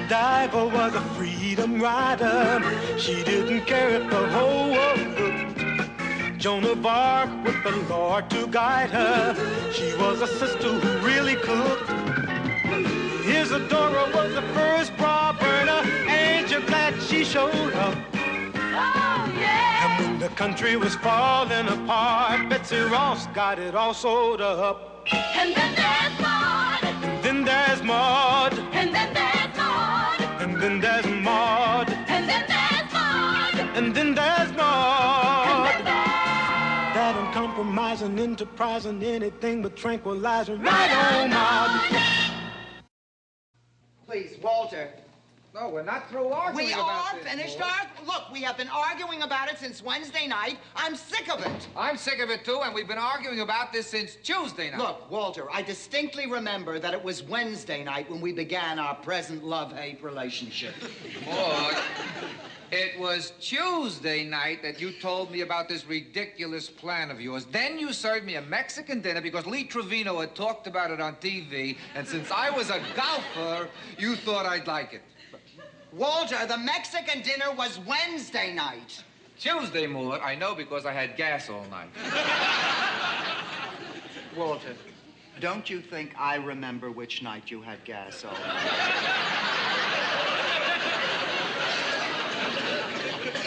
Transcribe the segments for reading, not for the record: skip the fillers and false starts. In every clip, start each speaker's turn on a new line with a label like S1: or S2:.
S1: Diver was a freedom rider. She didn't care if the whole world looked. Joan of Arc with the Lord to guide her. She was a sister who really cooked. Isadora was the first bra burner. Ain't you glad she showed up?
S2: Oh, yeah!
S1: And when the country was falling apart, Betsy Ross got it all sewed up.
S2: And then there's Maud.
S1: And then there's Maud.
S2: And then there's Maud.
S1: And then there's Maud.
S2: And then there's Maud.
S1: And then there's Maud.
S2: And then there's...
S1: That uncompromising, enterprising, anything but tranquilizing. Right on, Maud.
S3: Please, Walter.
S4: No, we're not through arguing
S3: We
S4: about
S3: are
S4: this,
S3: finished
S4: Lord.
S3: Look, we have been arguing about it since Wednesday night. I'm sick of it.
S4: I'm sick of it, too, and we've been arguing about this since Tuesday night.
S3: Look, Walter, I distinctly remember that it was Wednesday night when we began our present love-hate relationship.
S4: Lord, it was Tuesday night that you told me about this ridiculous plan of yours. Then you served me a Mexican dinner because Lee Trevino had talked about it on TV, and since I was a golfer, you thought I'd like it.
S3: Walter, the Mexican dinner was Wednesday night.
S4: Tuesday, Maud, I know because I had gas all night.
S3: Walter, don't you think I remember which night you had gas on?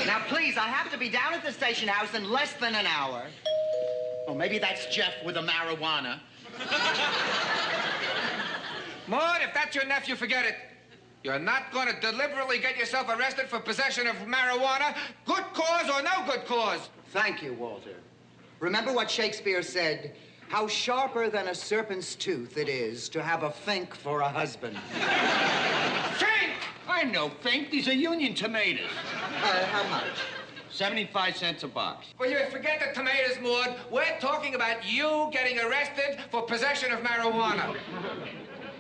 S3: Now, please, I have to be down at the station house in less than an hour. Oh, maybe that's Jeff with the marijuana.
S4: Maud, if that's your nephew, forget it. You're not going to deliberately get yourself arrested for possession of marijuana, good cause or no good cause.
S3: Thank you, Walter. Remember what Shakespeare said, how sharper than a serpent's tooth it is to have a fink for a husband.
S4: Fink!
S5: I know, Fink. These are Union tomatoes.
S3: How much?
S5: 75 cents a box.
S4: Well, you forget the tomatoes, Maud. We're talking about you getting arrested for possession of marijuana.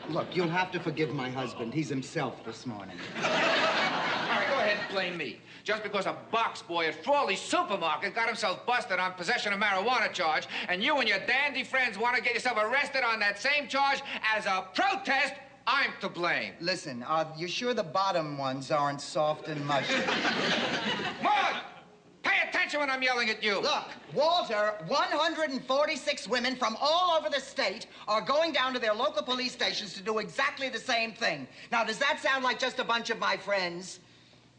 S3: Look, you'll have to forgive my husband. He's himself this morning.
S4: All right, go ahead and blame me. Just because a box boy at Frawley's supermarket got himself busted on possession of marijuana charge, and you and your dandy friends want to get yourself arrested on that same charge as a protest, I'm to blame.
S3: Listen, you sure the bottom ones aren't soft and mushy?
S4: Maud! Pay attention when I'm yelling at you.
S3: Look, Walter, 146 women from all over the state are going down to their local police stations to do exactly the same thing. Now, does that sound like just a bunch of my friends?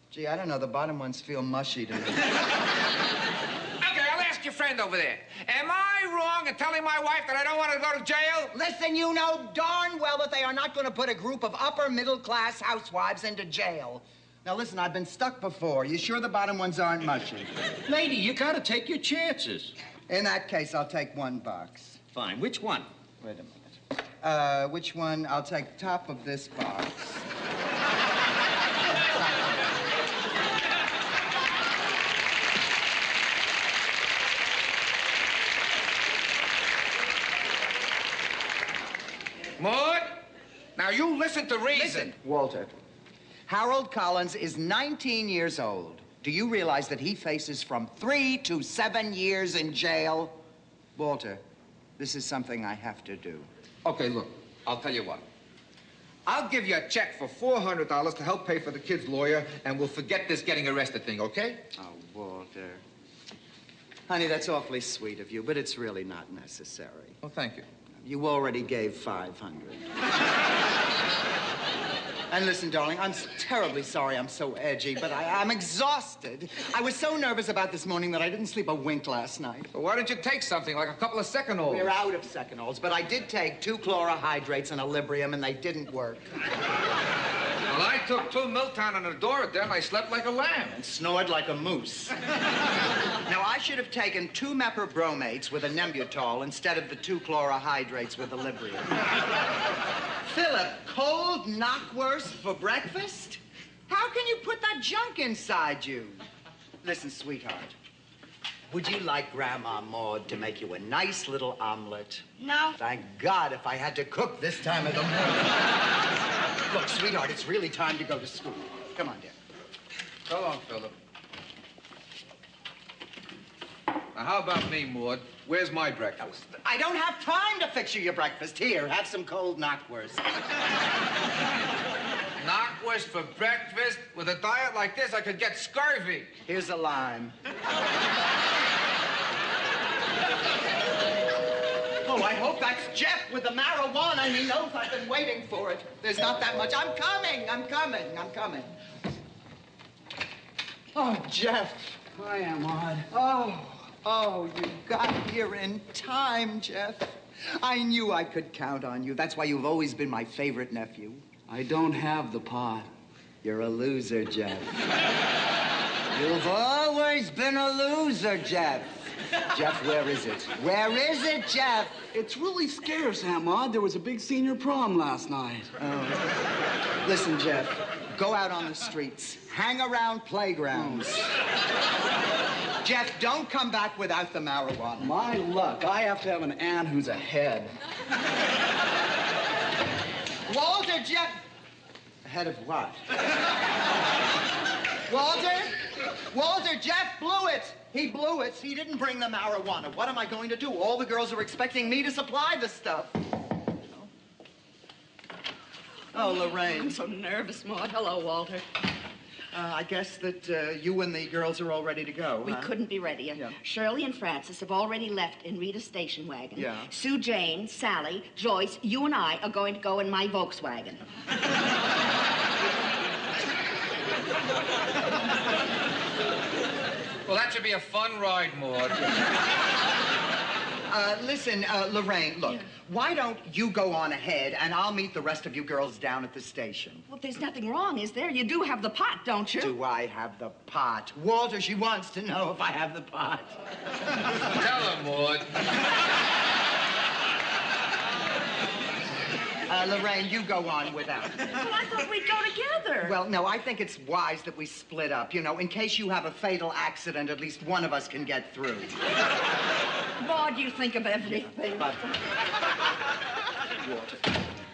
S3: Gee, I don't know. The bottom ones feel mushy to me.
S4: Okay, I'll ask your friend over there. Am I wrong in telling my wife that I don't want to go to jail?
S3: Listen, you know darn well that they are not going to put a group of upper middle-class housewives into jail. Now, listen, I've been stuck before. You sure the bottom ones aren't mushy?
S5: Lady, you gotta take your chances.
S3: In that case, I'll take one box.
S5: Fine. Which one?
S3: Wait a minute. Which one? I'll take top of this box.
S4: Maud, now you listen to reason.
S3: Listen, Walter. Harold Collins is 19 years old. Do you realize that he faces from 3 to 7 years in jail? Walter, this is something I have to do.
S4: Okay, look, I'll tell you what. I'll give you a check for $400 to help pay for the kid's lawyer, and we'll forget this getting arrested thing, okay?
S3: Oh, Walter. Honey, that's awfully sweet of you, but it's really not necessary.
S4: Oh, thank you.
S3: You already gave 500. And listen, darling, I'm terribly sorry I'm so edgy, but I'm exhausted. I was so nervous about this morning that I didn't sleep a wink last night.
S4: Well, why don't you take something, like a couple of Secanols?
S3: We're out of Secanols, but I did take 2 chlorohydrates and a Librium, and they didn't work.
S4: Well, I took 2 Miltown and a Doritin, and I slept like a lamb.
S3: And snored like a moose. Now, I should have taken 2 mepibromates with a Nembutol instead of the 2 chlorohydrates with a Librium. Philip, cold knockwurst for breakfast? How can you put that junk inside you? Listen, sweetheart, would you like Grandma Maud to make you a nice little omelet?
S2: No.
S3: Thank God if I had to cook this time of the morning. Look, sweetheart, it's really time to go to school. Come on, dear.
S4: So long, Philip. Now, how about me, Maud? Where's my breakfast?
S3: I don't have time to fix you your breakfast. Here, have some cold knockwurst.
S4: Knockwurst for breakfast? With a diet like this, I could get scurvy.
S3: Here's a lime. Oh, I hope that's Jeff with the marijuana. He knows I've been waiting for it. There's not that much. I'm coming. Oh, Jeff.
S6: Hi, Ahmad.
S3: Oh, you got here in time, Jeff. I knew I could count on you. That's why you've always been my favorite nephew.
S6: I don't have the pot.
S3: You're a loser, Jeff. You've always been a loser, Jeff. Jeff, where is it? Where is it, Jeff?
S6: It's really scarce, Ahmad. There was a big senior prom last night.
S3: Oh. Listen, Jeff, go out on the streets. Hang around playgrounds. Jeff, don't come back without the marijuana.
S6: My luck. I have to have an aunt who's a head.
S3: Walter, Jeff. Ahead of what? Walter, Jeff blew it. He blew it. He didn't bring the marijuana. What am I going to do? All the girls are expecting me to supply the stuff. Oh, Lorraine.
S7: I'm so nervous, Maud. Hello, Walter.
S3: I guess that you and the girls are all ready to go,
S7: We
S3: huh?
S7: couldn't be readier.
S3: Yeah.
S7: Shirley and Francis have already left in Rita's station wagon.
S3: Yeah.
S7: Sue Jane, Sally, Joyce, you and I are going to go in my Volkswagen.
S4: Well, that should be a fun ride, Maud.
S3: Listen, Lorraine, look. Why don't you go on ahead and I'll meet the rest of you girls down at the station?
S7: Well, there's nothing wrong, is there? You do have the pot, don't you?
S3: Do I have the pot? Walter, she wants to know if I have the pot.
S4: Tell her, Maud.
S3: Lorraine, you go on without me.
S7: Well, I thought we'd go together.
S3: Well, no, I think it's wise that we split up. You know, in case you have a fatal accident, at least one of us can get through.
S7: Maud, you think of everything.
S3: But...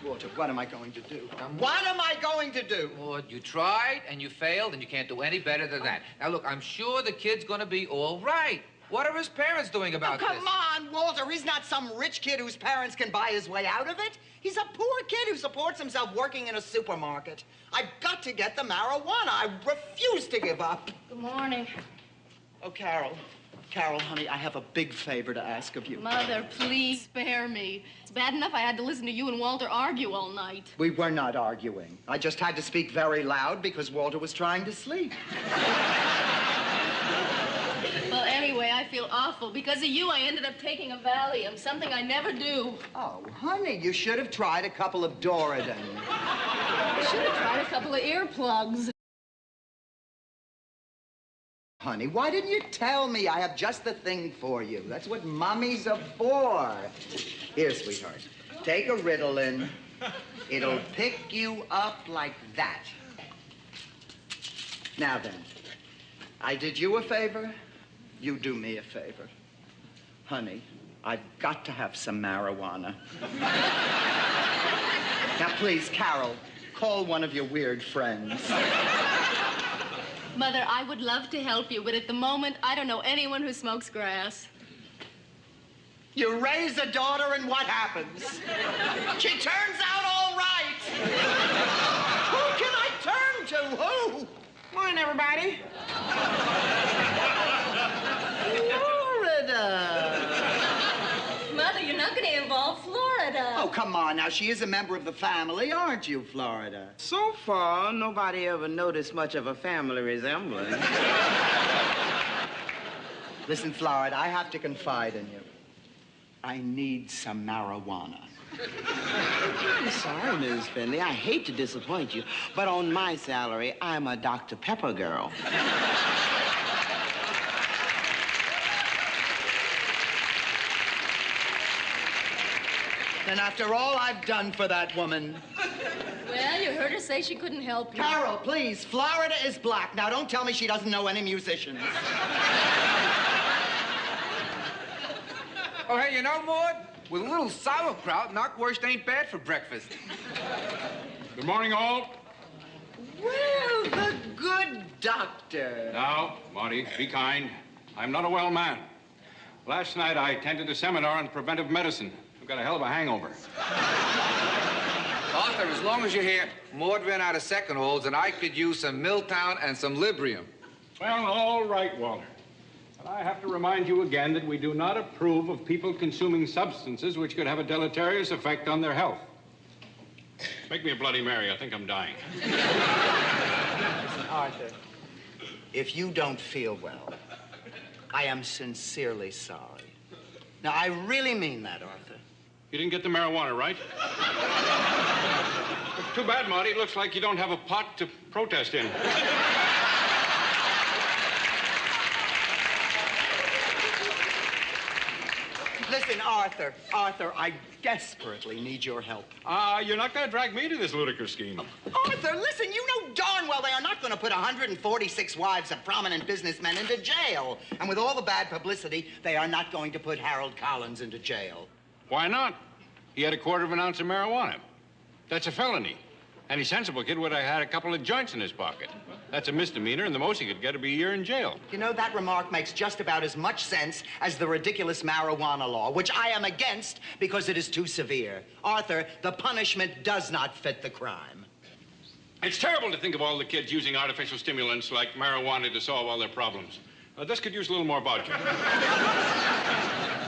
S3: Walter, what am I going to do? What am I going to do?
S4: Maud, you tried and you failed and you can't do any better than that. Now, look, I'm sure the kid's gonna be all right. What are his parents doing about this?
S3: Come on, Walter. He's not some rich kid whose parents can buy his way out of it. He's a poor kid who supports himself working in a supermarket. I've got to get the marijuana. I refuse to give up.
S8: Good morning.
S3: Oh, Carol, honey, I have a big favor to ask of you.
S8: Mother, please spare me. It's bad enough I had to listen to you and Walter argue all night.
S3: We were not arguing. I just had to speak very loud because Walter was trying to sleep.
S8: Well, anyway, I feel awful. Because of you, I ended up taking a Valium, something I never do.
S3: Oh, honey, you should have tried a couple of Doradin.
S8: I should have tried a couple of earplugs.
S3: Honey, why didn't you tell me? I have just the thing for you. That's what mommies are for. Here, sweetheart, take a Ritalin. It'll pick you up like that. Now then, I did you a favor. You do me a favor. Honey, I've got to have some marijuana. Now, please, Carol, call one of your weird friends.
S8: Mother, I would love to help you, but at the moment, I don't know anyone who smokes grass.
S3: You raise a daughter, and what happens? She turns out all right. Who can I turn to? Who?
S9: Morning, everybody.
S3: Florida.
S8: Mother, you're not going to involve Florida.
S3: Oh, come on now. She is a member of the family, aren't you, Florida?
S9: So far, nobody ever noticed much of a family resemblance.
S3: Listen, Florida, I have to confide in you. I need some marijuana.
S9: I'm sorry, Ms. Finley. I hate to disappoint you, but on my salary, I'm a Dr. Pepper girl.
S3: And after all I've done for that woman...
S8: Well, you heard her say she couldn't help you.
S3: Carol, please, Florida is black. Now, don't tell me she doesn't know any musicians.
S4: Oh, hey, you know, Maud? With a little sauerkraut, knockwurst ain't bad for breakfast.
S5: Good morning, all.
S3: Well, the good doctor.
S5: Now, Marty, be kind. I'm not a well man. Last night, I attended a seminar on preventive medicine. I've got a hell of a hangover.
S4: Arthur, as long as you're here, Maud ran out of second holds, and I could use some Milltown and some Librium.
S5: Well, all right, Walter. But I have to remind you again that we do not approve of people consuming substances which could have a deleterious effect on their health. Make me a Bloody Mary. I think I'm dying.
S3: Listen, Arthur, if you don't feel well, I am sincerely sorry. Now, I really mean that, Arthur.
S5: You didn't get the marijuana, right? Too bad, Marty. It looks like you don't have a pot to protest in.
S3: Listen, Arthur, I desperately need your help.
S5: You're not going to drag me to this ludicrous scheme.
S3: Arthur, listen, you know darn well they are not going to put 146 wives of prominent businessmen into jail. And with all the bad publicity, they are not going to put Harold Collins into jail.
S5: Why not? He had a quarter of an ounce of marijuana. That's a felony. Any sensible kid would have had a couple of joints in his pocket. That's a misdemeanor, and the most he could get would be a year in jail.
S3: You know, that remark makes just about as much sense as the ridiculous marijuana law, which I am against because it is too severe. Arthur, the punishment does not fit the crime.
S5: It's terrible to think of all the kids using artificial stimulants like marijuana to solve all their problems. This could use a little more vodka.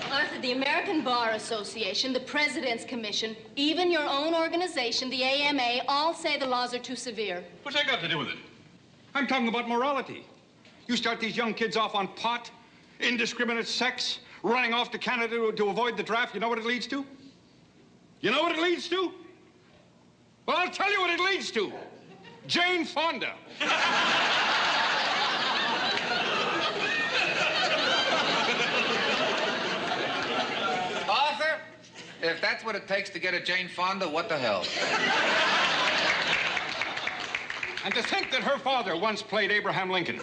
S8: Arthur, the American Bar Association, the President's Commission, even your own organization, the AMA, all say the laws are too severe.
S5: What's that got to do with it? I'm talking about morality. You start these young kids off on pot, indiscriminate sex, running off to Canada to avoid the draft. You know what it leads to? You know what it leads to? Well, I'll tell you what it leads to. Jane Fonda.
S4: Arthur, if that's what it takes to get a Jane Fonda, what the hell?
S5: And to think that her father once played Abraham Lincoln.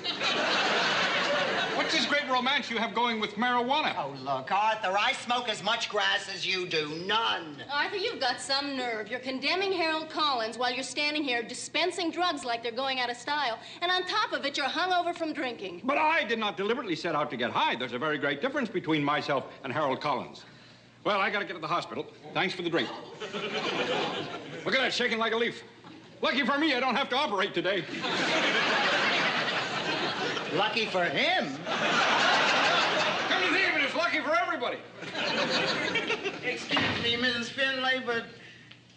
S5: What's this great romance you have going with marijuana?
S3: Oh, look, Arthur, I smoke as much grass as you do. None.
S8: Arthur, you've got some nerve. You're condemning Harold Collins while you're standing here dispensing drugs like they're going out of style. And on top of it, you're hungover from drinking.
S5: But I did not deliberately set out to get high. There's a very great difference between myself and Harold Collins. Well, I gotta get to the hospital. Thanks for the drink. Look at that, shaking like a leaf. Lucky for me, I don't have to operate today.
S3: Lucky for him.
S5: Come to think of it, it's lucky for everybody.
S9: Excuse me, Mrs. Finlay, but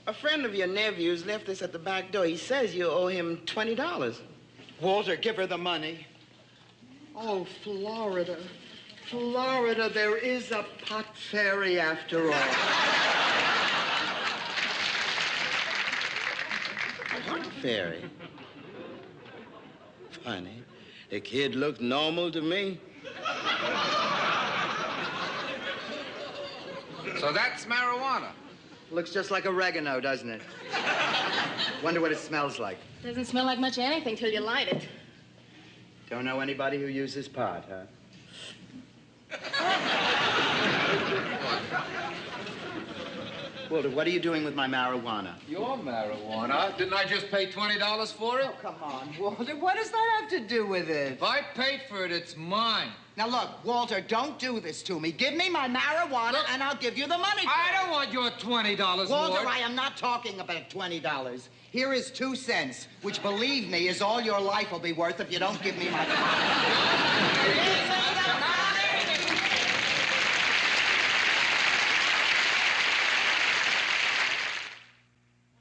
S9: a friend of your nephew's left this at the back door. He says you owe him $20.
S3: Walter, give her the money. Oh, Florida. Florida, there is a pot fairy after all.
S9: Pot fairy? Funny. The kid looked normal to me.
S4: So that's marijuana.
S3: Looks just like oregano, doesn't it? Wonder what it smells like.
S8: Doesn't smell like much anything till you light it.
S3: Don't know anybody who uses pot, huh? Walter, what are you doing with my marijuana?
S4: Your marijuana? Didn't I just pay $20 for it?
S3: Oh, come on, Walter. What does that have to do with it?
S4: If I paid for it, it's mine.
S3: Now, look, Walter, don't do this to me. Give me my marijuana,
S4: Look,
S3: and I'll give you the money for
S4: I
S3: it.
S4: don't want your $20,
S3: Walter,
S4: Ward.
S3: I am not talking about $20. Here is 2 cents, which, believe me, is all your life will be worth if you don't give me my marijuana. Give me the money!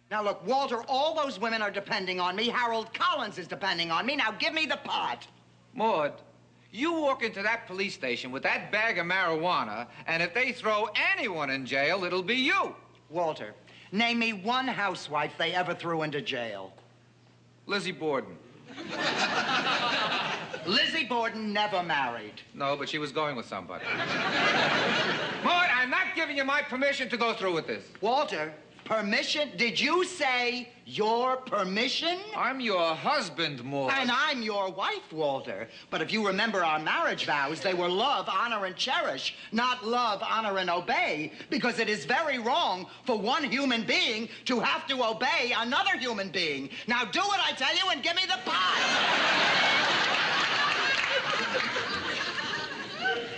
S3: Now, look, Walter, all those women are depending on me. Harold Collins is depending on me. Now, give me the pot.
S4: Maud, you walk into that police station with that bag of marijuana, and if they throw anyone in jail, it'll be you.
S3: Walter, name me one housewife they ever threw into jail.
S4: Lizzie Borden.
S3: Lizzie Borden never married.
S4: No, but she was going with somebody. Maud, I'm not giving you my permission to go through with this.
S3: Walter, permission? Did you say your permission?
S4: I'm your husband, Maud.
S3: And I'm your wife, Walter. But if you remember our marriage vows, they were love, honor, and cherish, not love, honor, and obey, because it is very wrong for one human being to have to obey another human being. Now do what I tell you and give me the pot.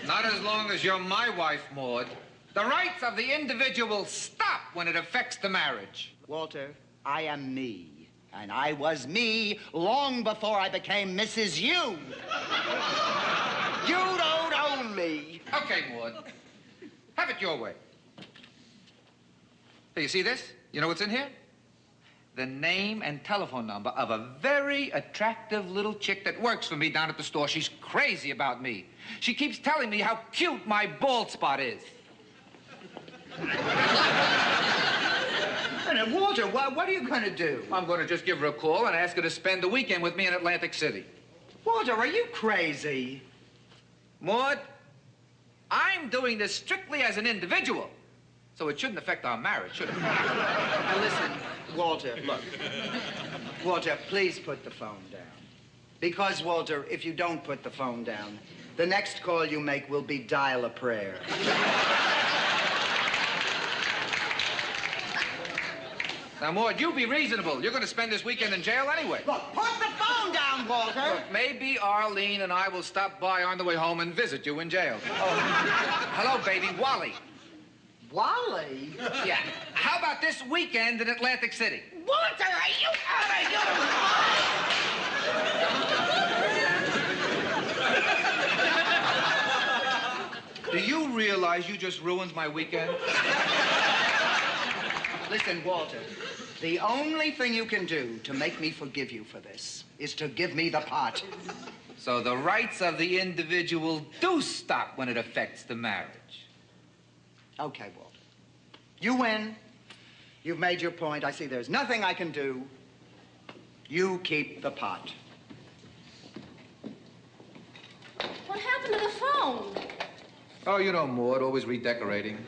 S4: Not as long as you're my wife, Maud. The rights of the individual stop. when it affects the marriage.
S3: Walter, I am me. And I was me long before I became Mrs. You. You don't own me.
S4: Okay, Maud. Have it your way. Hey, you see this? You know what's in here? The name and telephone number of a very attractive little chick that works for me down at the store. She's crazy about me. She keeps telling me how cute my bald spot is.
S3: Walter, what are you going to do?
S4: I'm going to just give her a call and ask her to spend the weekend with me in Atlantic City.
S3: Walter, are you crazy?
S4: Maud, I'm doing this strictly as an individual, so it shouldn't affect our marriage, should it?
S3: Now listen, Walter, look. Walter, please put the phone down. Because, Walter, if you don't put the phone down, the next call you make will be dial a prayer.
S4: Now, Maud, you be reasonable. You're going to spend this weekend in jail anyway.
S3: Look, put the phone down, Walter.
S4: Look, maybe Arlene and I will stop by on the way home and visit you in jail. Oh, hello, baby, Wally.
S3: Wally?
S4: Yeah. How about this weekend in Atlantic City?
S3: Walter, are you out of your mind?
S4: Do you realize you just ruined my weekend?
S3: Listen, Walter, the only thing you can do to make me forgive you for this is to give me the pot.
S4: So the rights of the individual do stop when it affects the marriage.
S3: Okay, Walter. You win. You've made your point. I see there's nothing I can do. You keep the pot.
S8: What happened to the phone?
S4: Oh, you know Maud, always redecorating.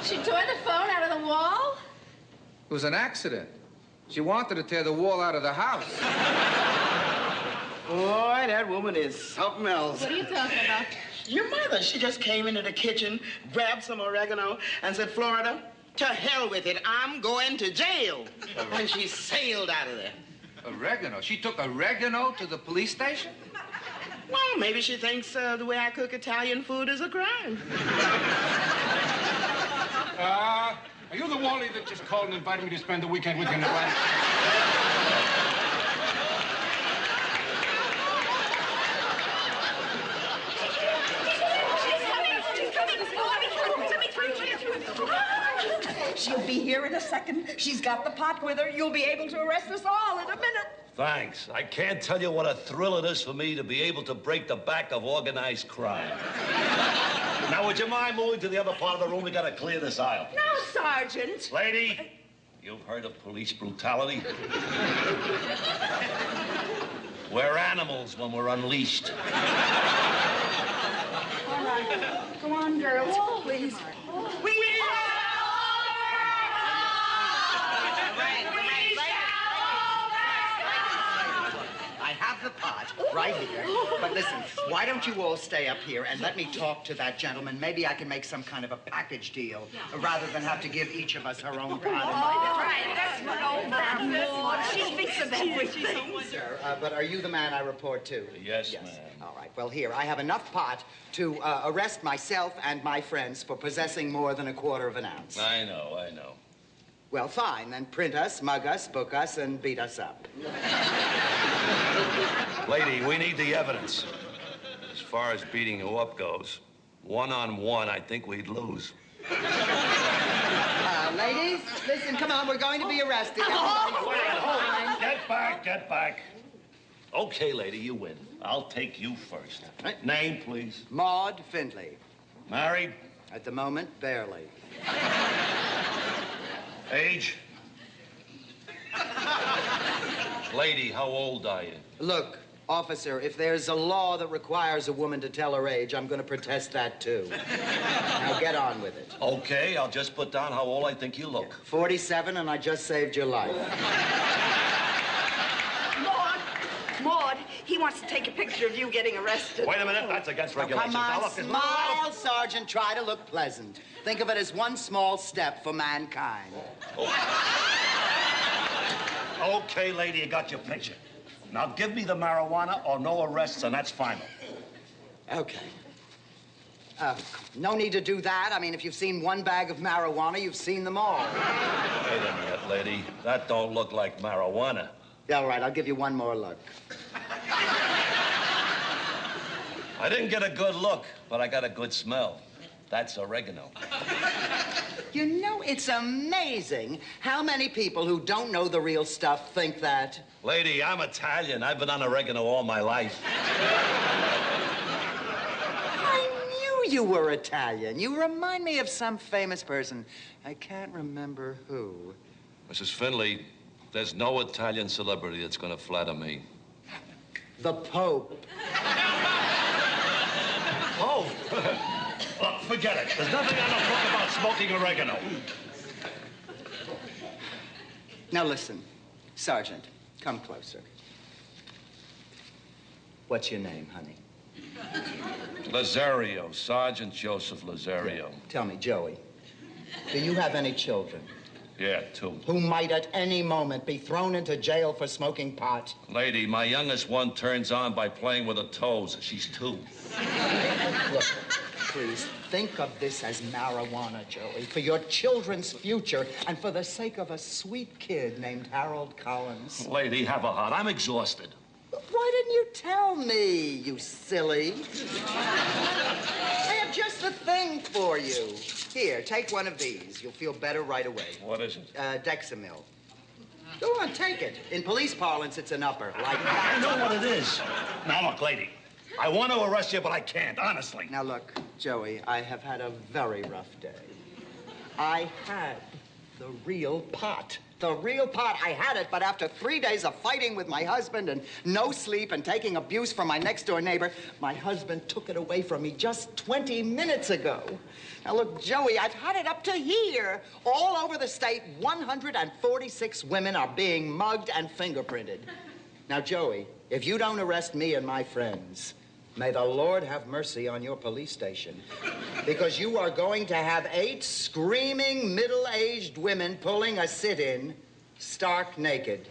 S8: She tore the phone out of the wall?
S4: It was an accident. She wanted to tear the wall out of the house.
S9: Boy, that woman is something else.
S8: What are you talking about?
S9: Your mother, she just came into the kitchen, grabbed some oregano, and said, Florida, to hell with it, I'm going to jail. And she sailed out of there.
S4: Oregano? She took oregano to the police station?
S9: Well, maybe she thinks the way I cook Italian food is a crime.
S5: Are you the Wally that just called and invited me to spend the weekend with you in Atlantic?
S10: She'll be here in a second. She's got the pot with her. You'll be able to arrest us all in a minute.
S11: Thanks. I can't tell you what a thrill it is for me to be able to break the back of organized crime. Now, would you mind moving to the other part of the room? We gotta clear this aisle.
S10: No, Sergeant.
S11: Lady, you've heard of police brutality. We're animals when we're unleashed.
S10: All right. Go on, girls, please. We
S3: I have the pot right here. But listen, why don't you all stay up here and let me talk to that gentleman? Maybe I can make some kind of a package deal rather than have to give each of us her own pot.
S10: right. That's what old Maud. She thinks of everything.
S3: Sir, but are you the man I report to?
S11: Yes, ma'am.
S3: All right. Well, here, I have enough pot to arrest myself and my friends for possessing more than a quarter of an ounce.
S11: I know, I know.
S3: Well, fine. Then print us, mug us, book us, and beat us up.
S11: Lady, we need the evidence. As far as beating you up goes, one-on-one, I think we'd lose.
S3: Ladies, listen, come on. We're going to be arrested.
S11: Get back, get back. Okay, lady, you win. I'll take you first. Name, please.
S3: Maud Findlay.
S11: Married?
S3: At the moment, barely.
S11: Age? Lady, how old are you?
S3: Look, officer, if there's a law that requires a woman to tell her age, I'm going to protest that, too. Now, get on with it.
S11: Okay, I'll just put down how old I think you look.
S3: 47, and I just saved your life.
S10: Maud, he wants to take a picture of you getting arrested.
S11: Wait a minute, that's against regulations.
S3: Come
S11: Now,
S3: on,
S11: look, it's
S3: smile, Sergeant. Try to look pleasant. Think of it as one small step for mankind.
S11: Okay, lady, you got your picture. Now give me the marijuana or no arrests, and that's final.
S3: Okay. No need to do that. I mean, if you've seen one bag of marijuana, you've seen them all.
S11: Wait a minute, lady. That don't look like marijuana.
S3: Yeah, all right, I'll give you one more look.
S11: I didn't get a good look, but I got a good smell. That's oregano.
S3: You know, it's amazing how many people who don't know the real stuff think that.
S11: Lady, I'm Italian. I've been on oregano all my life.
S3: I knew you were Italian. You remind me of some famous person. I can't remember who.
S11: Mrs. Finley, there's no Italian celebrity that's gonna flatter me.
S3: The Pope.
S11: Oh! Look, forget it. There's nothing on the book about smoking oregano.
S3: Now listen, Sergeant, come closer. What's your name, honey?
S11: Lazario, Sergeant Joseph Lazario.
S3: Tell me, Joey, do you have any children?
S11: Yeah, 2.
S3: Who might at any moment be thrown into jail for smoking pot?
S11: Lady, my youngest one turns on by playing with her toes. She's 2.
S3: Look, please, think of this as marijuana, Joey, for your children's future and for the sake of a sweet kid named Harold Collins.
S11: Lady, have a heart. I'm exhausted.
S3: Why didn't you tell me, you silly? I have just the thing for you. Here, take one of these. You'll feel better right away.
S11: What is it?
S3: Dexamil. Go on, take it. In police parlance, it's an upper, like that.
S11: I know what it is. Now, look, lady. I want to arrest you, but I can't, honestly.
S3: Now, look, Joey, I have had a very rough day. I had the real pot. The real pot. I had it, but after 3 days of fighting with my husband and no sleep and taking abuse from my next-door neighbor, my husband took it away from me just 20 minutes ago. Now, look, Joey, I've had it up to here. All over the state, 146 women are being mugged and fingerprinted. Now, Joey, if you don't arrest me and my friends, may the Lord have mercy on your police station, because you are going to have 8 screaming middle-aged women pulling a sit-in stark naked.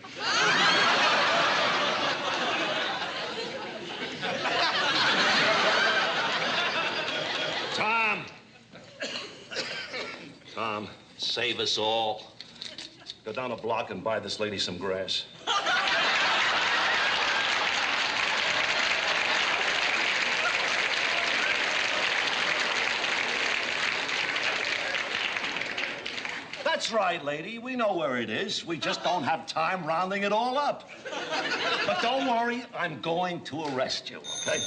S11: Tom, save us all. Go down a block and buy this lady some grass. That's right, lady. We know where it is. We just don't have time rounding it all up. But don't worry, I'm going to arrest you, okay?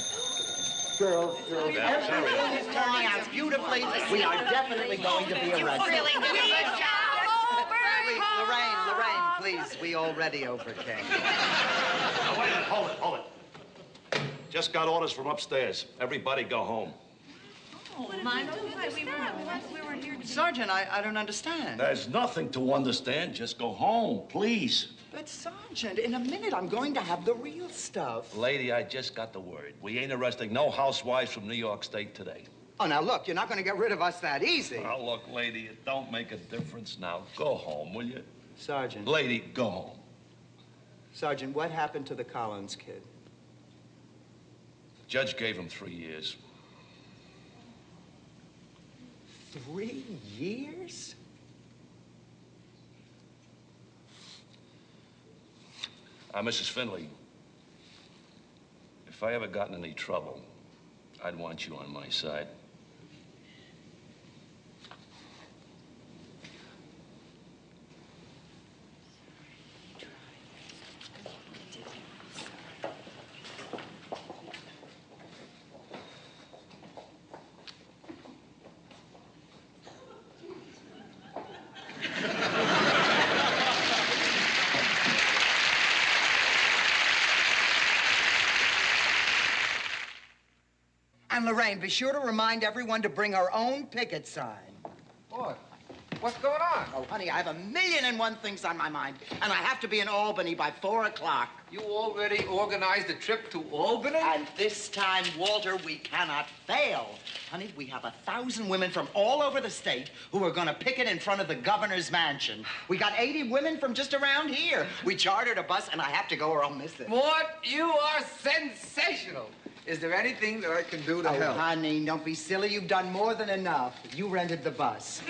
S3: Girls, everything is turning out beautifully. We are definitely going to be arrested. Please, Lorraine, please. We already overcame.
S11: Now, wait a minute. Hold it. Just got orders from upstairs. Everybody go home.
S10: Oh, my, we weren't here to...
S3: Sergeant, I don't understand.
S11: There's nothing to understand. Just go home, please.
S3: But, Sergeant, in a minute, I'm going to have the real stuff.
S11: Lady, I just got the word. We ain't arresting no housewives from New York State today.
S3: Oh, now, look, you're not going to get rid of us that easy.
S11: Now, look, lady, it don't make a difference now. Go home, will you?
S3: Sergeant.
S11: Lady, go home.
S3: Sergeant, what happened to the Collins kid?
S11: The judge gave him 3 years.
S3: 3 years?
S11: Mrs. Finley, if I ever got in any trouble, I'd want you on my side.
S3: And Lorraine, be sure to remind everyone to bring our own picket sign.
S4: What? What's going on?
S3: Oh, honey, I have 1,000,001 things on my mind, and I have to be in Albany by 4 o'clock.
S4: You already organized a trip to Albany?
S3: And this time, Walter, we cannot fail. Honey, we have 1,000 women from all over the state who are going to picket in front of the governor's mansion. We got 80 women from just around here. We chartered a bus, and I have to go or I'll miss it.
S4: Mort, you are sensational. Is there anything that I can do to
S3: Oh,
S4: help?
S3: honey, don't be silly. You've done more than enough. You rented the bus.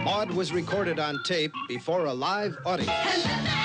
S12: Maud was recorded on tape before a live audience.